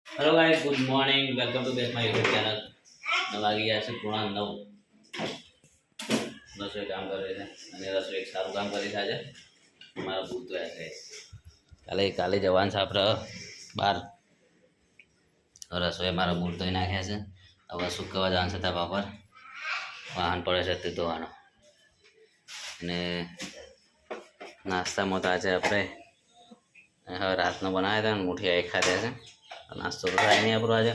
Hello guys, good morning. Welcome to back my YouTube channel. વાગી ગયા છે 9:30. રસોઈ કામ કરે છે અને રસોઈ એક સારું કામ કરી છે આજે. મારા ભૂત તો છે કાલે જવાનું છે આપણે બહાર. રસોઈ મારા ભૂત ધોઈ નાખ્યા છે. હવે સુકવવા જવાનું છે ધાબા પર. વાહન પડે છે તે ધોવાનો. અને નાસ્તામાં તો આજે આપણે હવે રાતનો બનાવ્યા હતા ને મુઠિયા એક ખાધા છે. નાસ્તો તો થાય નહીં આપણો આજે.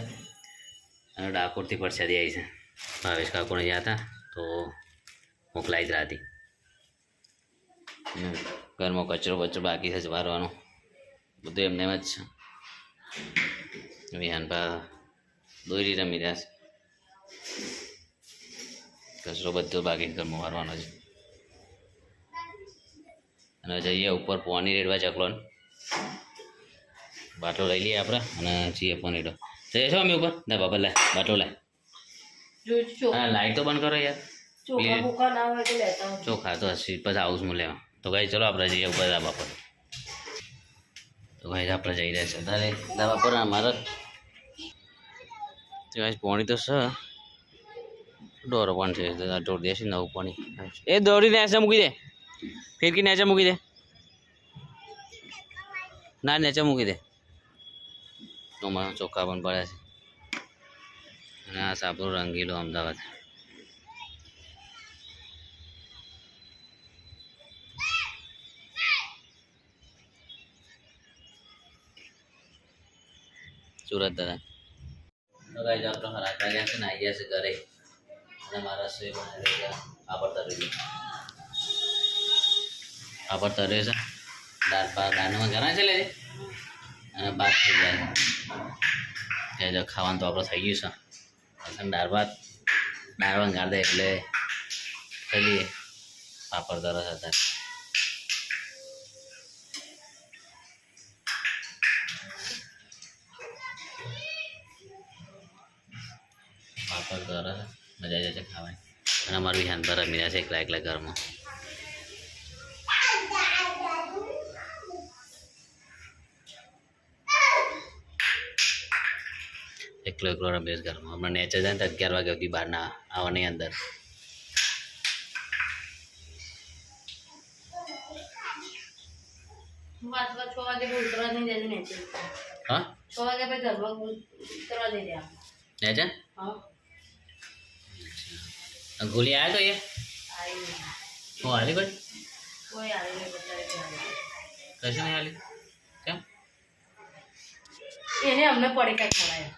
અને ડાકોરથી પરસાદી આવી છે. ભાવેશ કાકોને ગયા હતા તો મોકલાઈ જ રાતી. ઘરમાં કચરો બાકી છે વારવાનો. બધું એમને એમ જ છે. વિહાનભા દોરી રમી રહ્યા છે. કચરો બધો બાકી ઘરમાં વારવાનો છે. અને જઈએ ઉપર પોની રેડવા ચકલોન. બાટલો લઈ લઈએ આપણે અને જઈએ પોનીડો. જઈએ છો અમે ઉપર ના બાપા લાય બાટલો લાય. હા લાઈટ તો બંધ કરો યાર. ચોખા તો હસી પછી આવું હું લેવા. તો કઈ ચલો આપણે જઈએ ઉપર ધાબા પર. તો કઈ આપણે જઈ રહ્યા છે તારે ધાબા પર. અમારે પોણી તો છે ડોર પણ છે. ઢોર દેશે નવું પાણી એ દોડીને નેચે મૂકી દે. ફિરકી નેચે મૂકી દે. ના નેચે મૂકી દે. અમારા ચોખ્ખા પણ પડ્યા છે. અને આ સાપરું રંગીલો અમદાવાદ. સુરત દાદા તો ગાઈસ આપણે હરાતા ગયા છે ને આવી ગયા છે ઘરે. અને મારા રસોઈ બનાવી ગયા. પાપડ તરી પાપડ તરે છે. દાળમાં ઘણા છે લે અને ભાત થઈ જાય છે. ત્યાં ખાવાનું તો આપણે થઈ ગયું છે. દાળ વંગાર દે એટલે થઈ લઈએ. પાપડ તરસ હતા. પાપડ તરસ મજા આવી જશે ખાવાની. અને અમારું વિહાન પર રમી રહ્યા છે એકલા ઘરમાં. એકલો રમેશ ઘરમાં. હમણાં નેચર જાય ને તો 11 વાગ્યા સુધી બહાર ના આવવાની અંદર. હા 6 વાગ્યા પછી ઘરમાં ઉતરવા દઈ દે નેચર. હા ગોલી આવ્યા તો એ હું હાલી કોઈ કશું નહીં હાલી. કેમ એને અમને પડે કઈ ખવડાય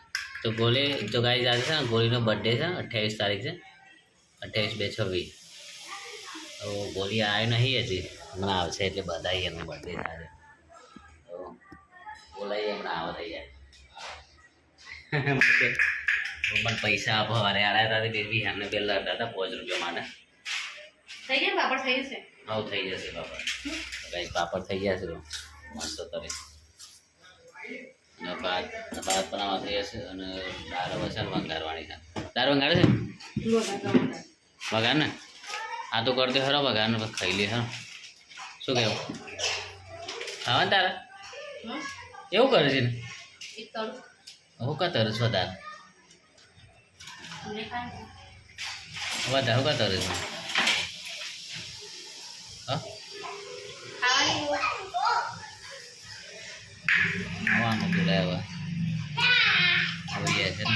તો ગોલી તો ગાઈ આજે છે ને ગોલીનો બર્થડે છે 28 તારીખ છે. 28/2/26. તો ગોલી આવ્યો નહીં હજી. હમણાં આવશે એટલે બધા એનો બર્થડે થાય. તો બોલાઈ હમણાં આવે થઈ જાય. પણ પૈસા આપો અરે આડા તારે બેબી એમને પહેલા હતા 5 રૂપિયા માટે. થઈ ગયા પાપડ થઈ જશે. હા થઈ જશે પાપડ. ગાઈસ પાપડ થઈ ગયા છે મસ્ત તરે. અને ભાત બનાવવા થઈ જશે. અને દાળ વસાલ વંગારવાની છે. દાળ વંગારે છે વઘાર ને. આ તો કરતે ખરો વઘાર ને ખાઈ લે. હા શું કહેવું ખાવા તારે એવું કરે છે ને. હું કા તરસ વધારે વધારે કા તરસ. હા આમાં બોલે હવે આવી ગયા છે ને.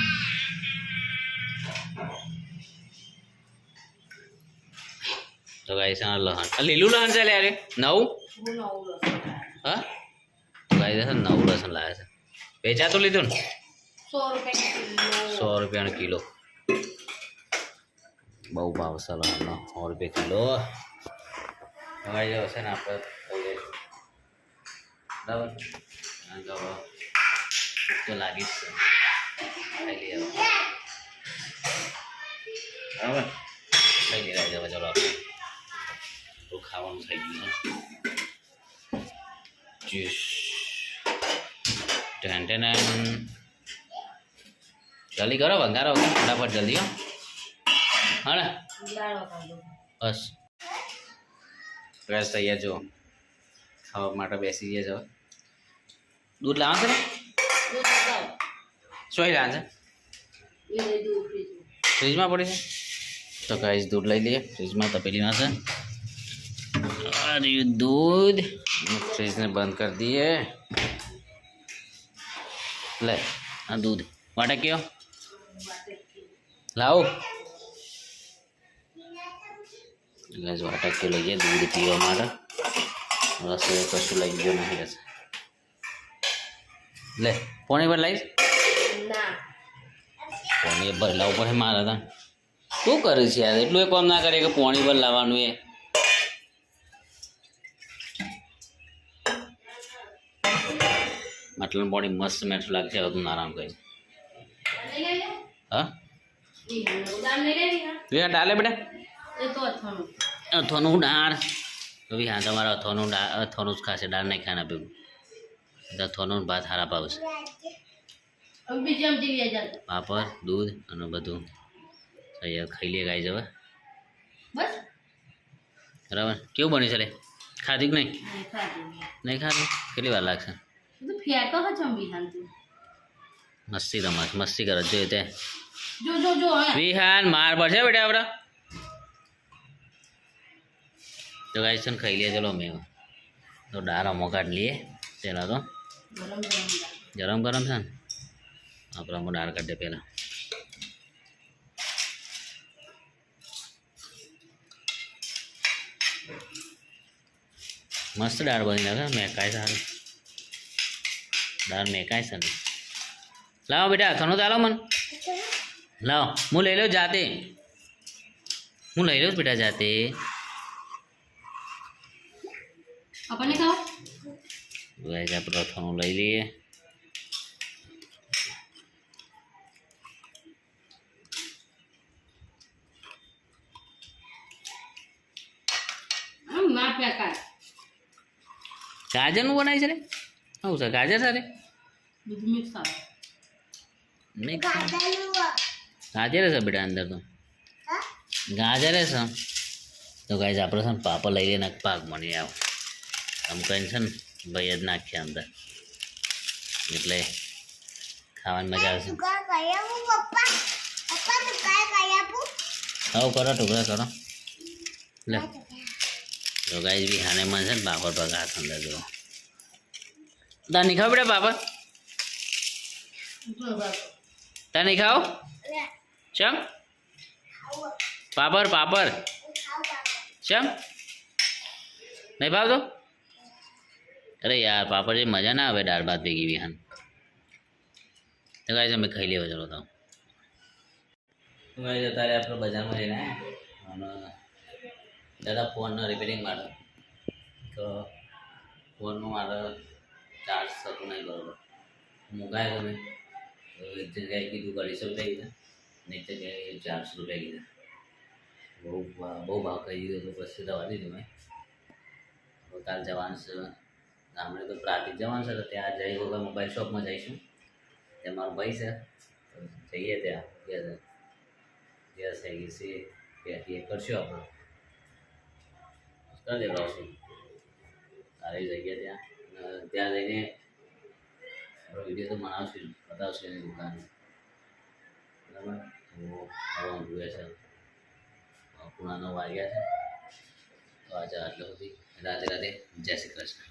તો ગાઈસ આ લહણ લીલું લહણ છે યાર નવું. હા ગાઈસ 9 લસણ લાવ્યા છે. વેચાતું લીધું ને 100 રૂપિયાનો કિલો. બહુ ભાવ છે લહણનો. 100 રૂપિયા કિલો. તમારી જો છે ને આપણે થઈ જઈશું બરાબર. તો લાગી જ છે. ખાઈ લઈએ બરાબર. ખાઈ લઈએ ચલો આપણે તો ખાવાનું થઈ ગયું છે. જલ્દી કરો વઘારો ફટાફટ જલ્દી. હા ને બસ ફ્રેશ થઈ ગયા. જો ખાવા માટે બેસી ગયા. દૂધ લાવો છે ને સોય લાન છે એ લઈ દઉં ફ્રીજમાં. ફ્રીજમાં પડી છે તો ગાઈસ દૂધ લઈ લઈએ ફ્રીજમાં તપેલીમાં છે અરે દૂધ ફ્રીજને બંધ કરી દઈએ લે આ દૂધ વાટક કયો લાવો ગાઈસ વાટક કે લઈએ દૂધ પીવા માટે રસોઈ કશું લઈ ગયો નહીં રહેશે લે પોણી પર લાવીશ ના પોણી પર લાવવું પડે મારે તા શું કરે છે યાર એટલું એ કામ ના કરે કે પોણી પર લાવવાનું એ માટલાનું પાણી મસ્ત મેઠું લાગશે હવે તું આરામ કરી લઈ લઈ લે. હા વિહાનનું ઉદાન લઈ લે વિહાન. વિહાન ડાલે બેટા એ તો અથાણું. અથોનું દાળ તો વિહાન તમારા અથોનું જ ખાશે દાળ નહીં ખાના ભેગું અથોનું ભાત હારા પાવશે હવે બીજી આમ જેવી આ જાત. પાપડ દૂધ અને બધું તૈયાર ખાઈ લે ગાઈ જવા બસ બરાબર કેવું બની છે રે ખાધી કે નહીં નહીં ખાધું. નહીં ખાધું કેટલી વાર લાગશે એ તો ફેંકો છે ચમ વિહાન તું. મસ્તી રમાશ મસ્તી કરે જોઈએ તે જો જો જો અહીંયા. વિહાન માર પડશે બેટા આપડા તો ગાઈ છે ને ખાઈ લે ચલો મેં તો ડારા મોકાટ લઈએ પેલા તો ગરમ ગરમ દાળ. ગરમ ગરમ છે ને આપણા હું દાળ કાઢે પહેલાં મસ્ત દાળ બની નાખે મેકાય સારું દાળ મેકાય છે ને લાવો બેટા થનો ચાલો મન લાવો હું લઈ લઉં જાતે હું લઈ લઉં બેટા જાતે આપણને ખાવ. ગાઈસ આપણે અથાણું લઈ લઈએ આમ ના ફેંકાય. ગાજરનું બનાય છે રે આવું છે ગાજર છે રે બધું મિક્સ આવે. મિક્સ ગાજર છે બેટા અંદર તો ગાજર છે તો ગાઈસ આપણે છે ને પાપડ લઈ લઈએ ને પાક બની આવ આમ કહીને છે ને ભાઈ જ નાખીએ અંદર એટલે ખાવાની મજા આવશે આવું કરો ટુકડા કરો લે તો ગાઈસ બી હાને મન છે ને પાપડ પર હાથ અંદર જો તાર નહીં ખાવ બેટા પાપડ તાર નહીં ખાવ ચમ પાપડ પાપડ ચમ નહીં ભાવતો અરે યાર પાપડ જે મજા ના આવે દાળ ભાત ભેગી વિહાન તો ગાઈસ અમે ખાઈ લેવા ચલો તો ગાઈસ અત્યારે આપણે બજારમાં જઈને અને દાદા ફોનનો રિપેરિંગ માટે તો ફોનનું મારે ચાર્જ થતું નહીં બરોબર મુકાય તમે એક જગ્યાએ કીધું 250 રૂપિયા કીધા ને એક જગ્યાએ 400 રૂપિયા કીધા બહુ ભાવ કહી દીધો તો પછી દવા દીધું મેં કાલ જવાનું છે ગામડે તો પ્રાતિક જવાનું છે તો ત્યાં જઈ વગર મોબાઈલ શોપમાં જઈશું ત્યાં મારો ભાઈ છે તો જઈએ ત્યાં ગેસ થઈ ગઈ છે ત્યાંથી કરશું આપણે કરી દેવડાવશું સારી જગ્યા ત્યાં જઈને આપણો વિડીયો તો બનાવશું બતાવશું એની દુકાન બરાબર તો આવવાનું જુએ છે પૂણા 9 વાગ્યા છે તો આજે આટલા સુધી રાધે રાધે જય શ્રી કૃષ્ણ